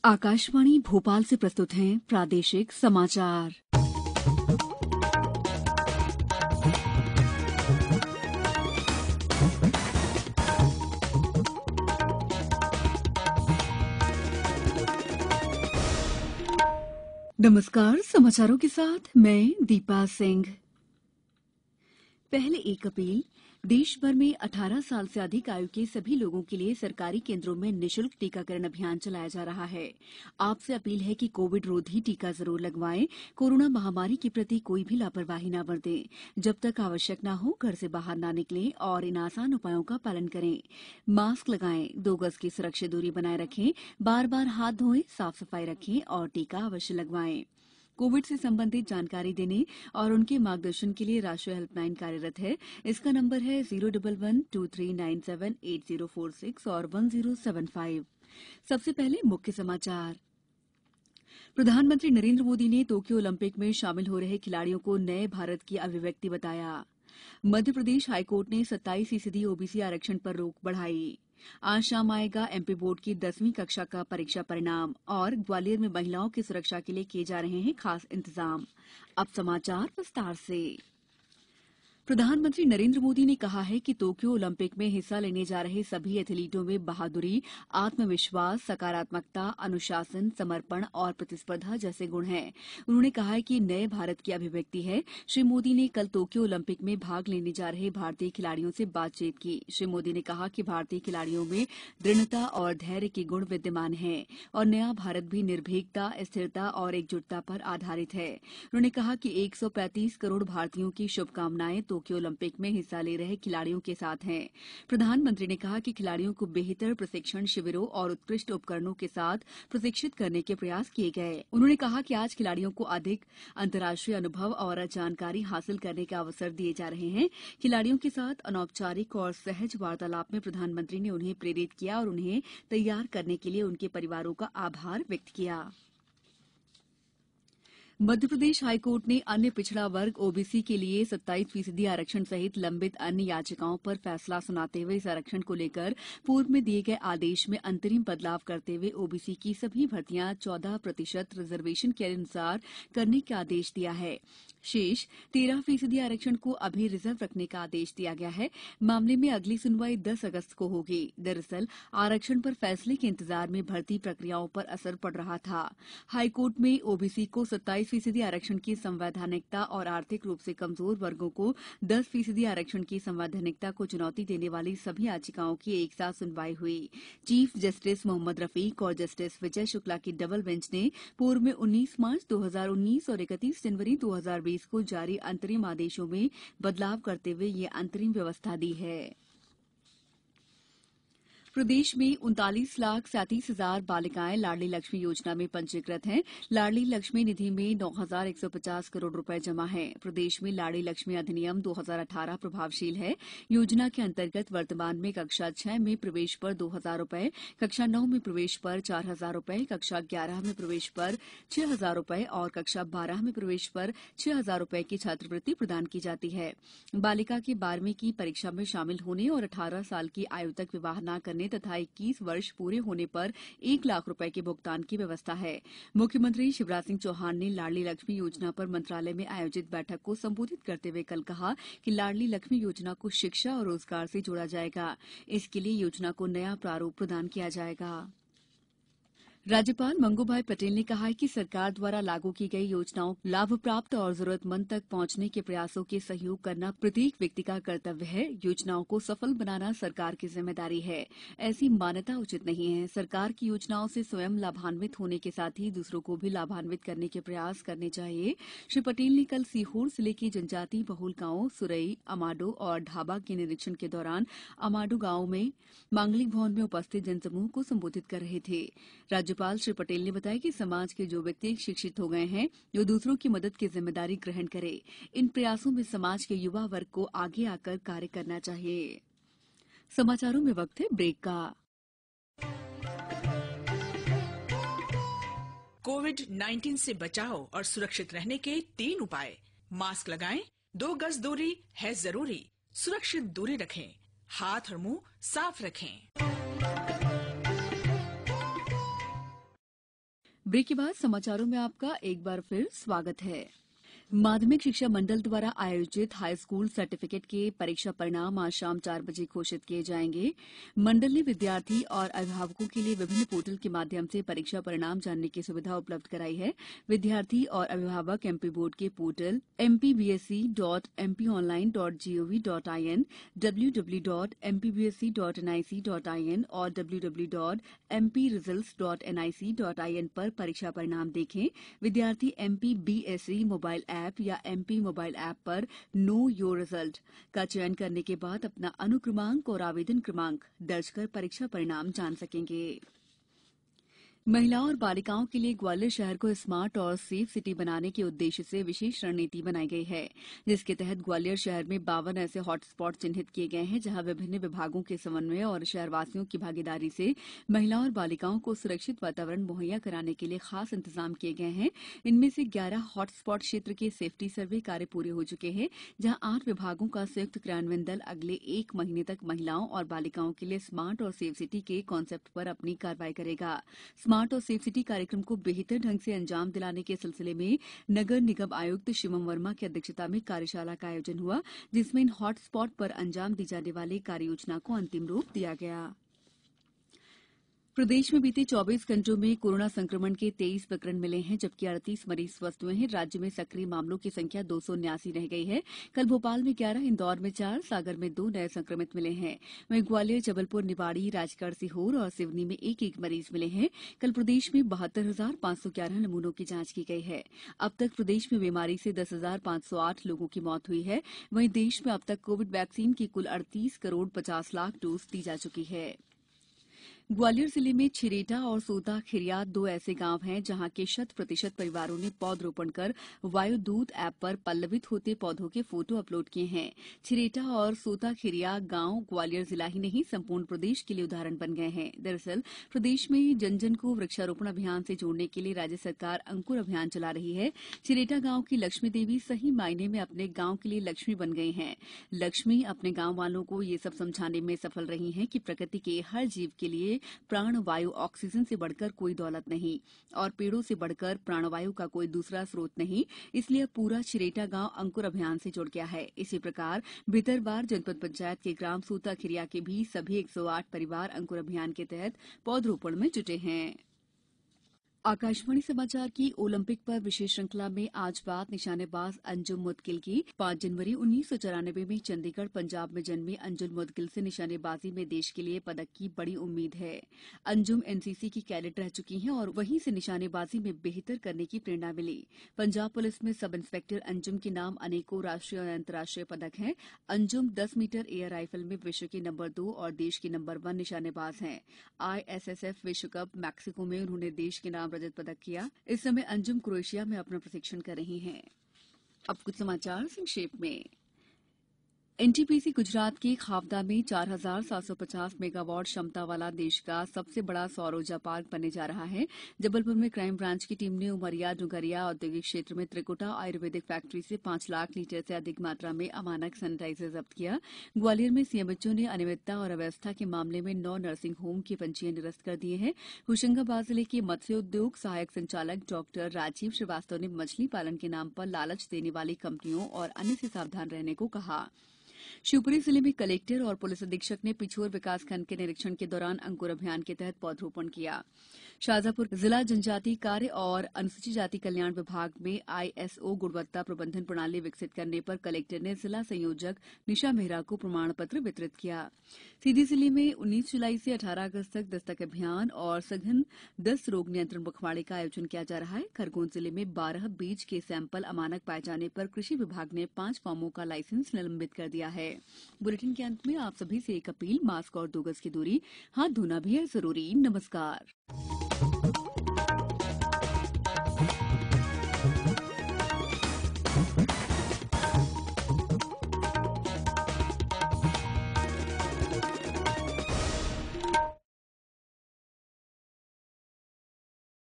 आकाशवाणी भोपाल से प्रस्तुत हैं प्रादेशिक समाचार। नमस्कार, समाचारों के साथ मैं दीपा सिंह। पहले 1 अप्रैल देश भर में 18 साल से अधिक आयु के सभी लोगों के लिए सरकारी केंद्रों में निःशुल्क टीकाकरण अभियान चलाया जा रहा है। आपसे अपील है कि कोविड रोधी टीका जरूर लगवाएं। कोरोना महामारी के प्रति कोई भी लापरवाही न बरतें। जब तक आवश्यक न हो घर से बाहर न निकलें और इन आसान उपायों का पालन करें। मास्क लगाएं, 2 गज की सुरक्षित दूरी बनाए रखें, बार-बार हाथ धोएं, साफ सफाई रखें और टीका अवश्य लगवाएं। कोविड से संबंधित जानकारी देने और उनके मार्गदर्शन के लिए राष्ट्रीय हेल्पलाइन कार्यरत है। इसका नंबर है 011-2397-8046 और 1075। सबसे पहले मुख्य समाचार। प्रधानमंत्री नरेंद्र मोदी ने टोक्यो ओलंपिक में शामिल हो रहे खिलाड़ियों को नए भारत की अभिव्यक्ति बताया। मध्य प्रदेश हाईकोर्ट ने 27% ओबीसी आरक्षण पर रोक बढ़ाई। आज शाम आएगा एमपी बोर्ड की 10वीं कक्षा का परीक्षा परिणाम और ग्वालियर में महिलाओं की सुरक्षा के लिए किए जा रहे हैं खास इंतजाम। अब समाचार विस्तार से। प्रधानमंत्री नरेंद्र मोदी ने कहा है कि टोक्यो ओलंपिक में हिस्सा लेने जा रहे सभी एथलीटों में बहादुरी, आत्मविश्वास, सकारात्मकता, अनुशासन, समर्पण और प्रतिस्पर्धा जैसे गुण हैं। उन्होंने कहा है कि नए भारत की अभिव्यक्ति है। श्री मोदी ने कल टोक्यो ओलंपिक में भाग लेने जा रहे भारतीय खिलाड़ियों से बातचीत की। श्री मोदी ने कहा कि भारतीय खिलाड़ियों में दृढ़ता और धैर्य के गुण विद्यमान हैं और नया भारत भी निर्भीकता, स्थिरता और एकजुटता पर आधारित है। उन्होंने कहा कि 135 करोड़ भारतीयों की शुभकामनाएं टोक्यो ओलंपिक में हिस्सा ले रहे खिलाड़ियों के साथ हैं। प्रधानमंत्री ने कहा कि खिलाड़ियों को बेहतर प्रशिक्षण शिविरों और उत्कृष्ट उपकरणों के साथ प्रशिक्षित करने के प्रयास किए गए। उन्होंने कहा कि आज खिलाड़ियों को अधिक अंतर्राष्ट्रीय अनुभव और जानकारी हासिल करने के अवसर दिए जा रहे हैं। खिलाड़ियों के साथ अनौपचारिक और सहज वार्तालाप में प्रधानमंत्री ने उन्हें प्रेरित किया और उन्हें तैयार करने के लिए उनके परिवारों का आभार व्यक्त किया। मध्यप्रदेश हाईकोर्ट ने अन्य पिछड़ा वर्ग ओबीसी के लिए 27% आरक्षण सहित लंबित अन्य याचिकाओं पर फैसला सुनाते हुए इस आरक्षण को लेकर पूर्व में दिए गए आदेश में अंतरिम बदलाव करते हुए ओबीसी की सभी भर्तियां 14% रिजर्वेशन के अनुसार करने का आदेश दिया है। शेष 13% आरक्षण को अभी रिजर्व रखने का आदेश दिया गया है। मामले में अगली सुनवाई 10 अगस्त को होगी। दरअसल आरक्षण पर फैसले के इंतजार में भर्ती प्रक्रियाओं पर असर पड़ रहा था। हाईकोर्ट में ओबीसी को 27% आरक्षण की संवैधानिकता और आर्थिक रूप से कमजोर वर्गों को 10% आरक्षण की संवैधानिकता को चुनौती देने वाली सभी याचिकाओं की एक साथ सुनवाई हुई। चीफ जस्टिस मोहम्मद रफीक और जस्टिस विजय शुक्ला की डबल बेंच ने पूर्व में 19 मार्च 2019 और 31 जनवरी 2020 को जारी अंतरिम आदेशों में बदलाव करते हुए ये अंतरिम व्यवस्था दी है। प्रदेश में 39,37,000 बालिकाएं लाडली लक्ष्मी योजना में पंजीकृत हैं। लाडली लक्ष्मी निधि में 9,150 करोड़ रुपए जमा है। प्रदेश में लाडली लक्ष्मी अधिनियम 2018 प्रभावशील है। योजना के अंतर्गत वर्तमान में कक्षा 6 में प्रवेश पर 2,000 रुपए, कक्षा 9 में प्रवेश पर 4,000 रुपए, कक्षा 11 में प्रवेश पर 6,000 रुपए और कक्षा 12 में प्रवेश पर 6,000 रुपए की छात्रवृत्ति प्रदान की जाती है। बालिका के 12वीं की परीक्षा में शामिल होने और 18 साल की आयु तक विवाह न करने तथा 21 वर्ष पूरे होने पर 1 लाख रुपए के भुगतान की व्यवस्था है। मुख्यमंत्री शिवराज सिंह चौहान ने लाडली लक्ष्मी योजना पर मंत्रालय में आयोजित बैठक को संबोधित करते हुए कल कहा कि लाडली लक्ष्मी योजना को शिक्षा और रोजगार से जोड़ा जाएगा। इसके लिए योजना को नया प्रारूप प्रदान किया जाएगा। राज्यपाल मंगूभाई पटेल ने कहा है कि सरकार द्वारा लागू की गई योजनाओं लाभ प्राप्त और जरूरतमंद तक पहुंचने के प्रयासों के सहयोग करना प्रत्येक व्यक्ति का कर्तव्य है। योजनाओं को सफल बनाना सरकार की जिम्मेदारी है। ऐसी मान्यता उचित नहीं है। सरकार की योजनाओं से स्वयं लाभान्वित होने के साथ ही दूसरों को भी लाभान्वित करने के प्रयास करने चाहिए। श्री पटेल ने कल सीहोर जिले के जनजातीय बहुल गांवों सुरई, अमाडो और ढाबा के निरीक्षण के दौरान अमाडो गांव में मांगलिक भवन में उपस्थित जनसमूह को संबोधित कर रहे थे। राज्यपाल श्री पटेल ने बताया कि समाज के जो व्यक्ति शिक्षित हो गए हैं वो दूसरों की मदद की जिम्मेदारी ग्रहण करें। इन प्रयासों में समाज के युवा वर्ग को आगे आकर कार्य करना चाहिए। समाचारों में वक्त है ब्रेक का। कोविड-19 से बचाव और सुरक्षित रहने के 3 उपाय। मास्क लगाएं, 2 गज दूरी है जरूरी, सुरक्षित दूरी रखें, हाथ और मुंह साफ रखें। ब्रेक के बाद समाचारों में आपका एक बार फिर स्वागत है। माध्यमिक शिक्षा मंडल द्वारा आयोजित हाई स्कूल सर्टिफिकेट के परीक्षा परिणाम आज शाम 4 बजे घोषित किए जाएंगे। मंडल ने विद्यार्थी और अभिभावकों के लिए विभिन्न पोर्टल के माध्यम से परीक्षा परिणाम जानने की सुविधा उपलब्ध कराई है। विद्यार्थी और अभिभावक एमपी बोर्ड के पोर्टल mpbsc.mpionline.gov.in, www.mpbsc.nic.in और www.mpresults.nic.in पर परीक्षा परिणाम देखें। विद्यार्थी mpbsc मोबाइल ऐप या एमपी मोबाइल ऐप पर नो योर रिजल्ट का चयन करने के बाद अपना अनुक्रमांक और आवेदन क्रमांक दर्ज कर परीक्षा परिणाम जान सकेंगे। महिलाओं और बालिकाओं के लिए ग्वालियर शहर को स्मार्ट और सेफ सिटी बनाने के उद्देश्य से विशेष रणनीति बनाई गई है, जिसके तहत ग्वालियर शहर में 52 ऐसे हॉटस्पॉट चिन्हित किए गए हैं, जहां विभिन्न विभागों के समन्वय और शहरवासियों की भागीदारी से महिलाओं और बालिकाओं को सुरक्षित वातावरण मुहैया कराने के लिए खास इंतजाम किए गए हैं। इनमें से 11 हॉटस्पॉट क्षेत्र के सेफ्टी सर्वे कार्य पूरे हो चुके हैं, जहां 8 विभागों का संयुक्त क्रियान्वयन दल अगले 1 महीने तक महिलाओं और बालिकाओं के लिए स्मार्ट और सेफ सिटी के कॉन्सेप्ट पर अपनी कार्रवाई करेगा। स्मार्ट और सेफ सिटी कार्यक्रम को बेहतर ढंग से अंजाम दिलाने के सिलसिले में नगर निगम आयुक्त शिवम वर्मा की अध्यक्षता में कार्यशाला का आयोजन हुआ, जिसमें इन हॉटस्पॉट पर अंजाम दी जाने वाली कार्ययोजना को अंतिम रूप दिया गया। प्रदेश में बीते 24 घंटों में कोरोना संक्रमण के 23 प्रकरण मिले हैं, जबकि 38 मरीज स्वस्थ हुए हैं। राज्य में सक्रिय मामलों की संख्या 279 रह गई है। कल भोपाल में 11, इंदौर में 4, सागर में 2 नए संक्रमित मिले हैं। वहीं ग्वालियर, जबलपुर, निवाड़ी, राजगढ़, सीहोर और सिवनी में एक एक मरीज मिले हैं। कल प्रदेश में 72,511 नमूनों की जांच की गई है। अब तक प्रदेश में बीमारी से 10,508 लोगों की मौत हुई है। वहीं देश में अब तक कोविड वैक्सीन की कुल 38 करोड़ 50 लाख डोज दी जा चुकी है। ग्वालियर जिले में छिरेटा और सोता खिरिया 2 ऐसे गांव हैं, जहां के 100% परिवारों ने पौधरोपण कर वायुदूत ऐप पर पल्लवित होते पौधों के फोटो अपलोड किए हैं। छिरेटा और सोता खिरिया गांव ग्वालियर जिला ही नहीं, संपूर्ण प्रदेश के लिए उदाहरण बन गए हैं। दरअसल प्रदेश में जन जन को वृक्षारोपण अभियान से जोड़ने के लिए राज्य सरकार अंकुर अभियान चला रही है। छिरेटा गांव की लक्ष्मी देवी सही मायने में अपने गांव के लिए लक्ष्मी बन गई हैं। लक्ष्मी अपने गांव वालों को ये सब समझाने में सफल रही हैं कि प्रकृति के हर जीव के लिए प्राणवायु ऑक्सीजन से बढ़कर कोई दौलत नहीं और पेड़ों से बढ़कर प्राणवायु का कोई दूसरा स्रोत नहीं। इसलिए पूरा छिरेटा गांव अंकुर अभियान से जुड़ गया है। इसी प्रकार भितरवार जनपद पंचायत के ग्राम सोता खिरिया के भी सभी 108 परिवार अंकुर अभियान के तहत पौधरोपण में जुटे हैं। आकाशवाणी समाचार की ओलंपिक पर विशेष श्रृंखला में आज बात निशानेबाज अंजुम मुदगिल की। 5 जनवरी 1994 में चंडीगढ़, पंजाब में जन्मे अंजुम मुदगिल से निशानेबाजी में देश के लिए पदक की बड़ी उम्मीद है। अंजुम एनसीसी की कैडेट रह चुकी हैं और वहीं से निशानेबाजी में बेहतर करने की प्रेरणा मिली। पंजाब पुलिस में सब इंस्पेक्टर अंजुम के नाम अनेकों राष्ट्रीय और अंतर्राष्ट्रीय पदक हैं। अंजुम 10 मीटर एयर राइफल में विश्व के नंबर 2 और देश के नंबर 1 निशानेबाज हैं। ISSF विश्व कप मैक्सिको में उन्होंने देश के नाम रजत पदक किया। इस समय अंजुम क्रोएशिया में अपना प्रशिक्षण कर रही हैं। अब कुछ समाचार संक्षेप में। एनटीपीसी गुजरात के खावदा में 4,750 मेगावाट क्षमता वाला देश का सबसे बड़ा सौर ऊर्जा पार्क बनने जा रहा है। जबलपुर में क्राइम ब्रांच की टीम ने उमरिया डुंगरिया औद्योगिक क्षेत्र में त्रिकुटा आयुर्वेदिक फैक्ट्री से 5 लाख लीटर से अधिक मात्रा में अमानक सैनिटाइजर जब्त किया। ग्वालियर में सीएमएचओ ने अनियमितता और अव्यवस्था के मामले में 9 नर्सिंग होम के पंजीयन निरस्त कर दिए हैं। होशंगाबाद जिले के मत्स्योद्योग सहायक संचालक डॉक्टर राजीव श्रीवास्तव ने मछली पालन के नाम पर लालच देने वाली कंपनियों और अन्य से सावधान रहने को कहा। शिवपुरी जिले में कलेक्टर और पुलिस अधीक्षक ने पिछोर विकासखंड के निरीक्षण के दौरान अंकुर अभियान के तहत पौधरोपण किया। शाजापुर जिला जनजाति कार्य और अनुसूचित जाति कल्याण विभाग में ISO गुणवत्ता प्रबंधन प्रणाली विकसित करने पर कलेक्टर ने जिला संयोजक निशा मेहरा को प्रमाण पत्र वितरित किया। सीधी जिले में 19 जुलाई से 18 अगस्त तक दस्तक अभियान और सघन दस्त रोग नियंत्रण पखवाड़े का आयोजन किया जा रहा है। खरगोन जिले में 12 बीज के सैंपल अमानक पाए जाने पर कृषि विभाग ने 5 फार्मों का लाइसेंस निलंबित कर दिया है। बुलेटिन के अंत में आप सभी से एक अपील, मास्क और 2 गज की दूरी, हाथ धोना भी है जरूरी। नमस्कार।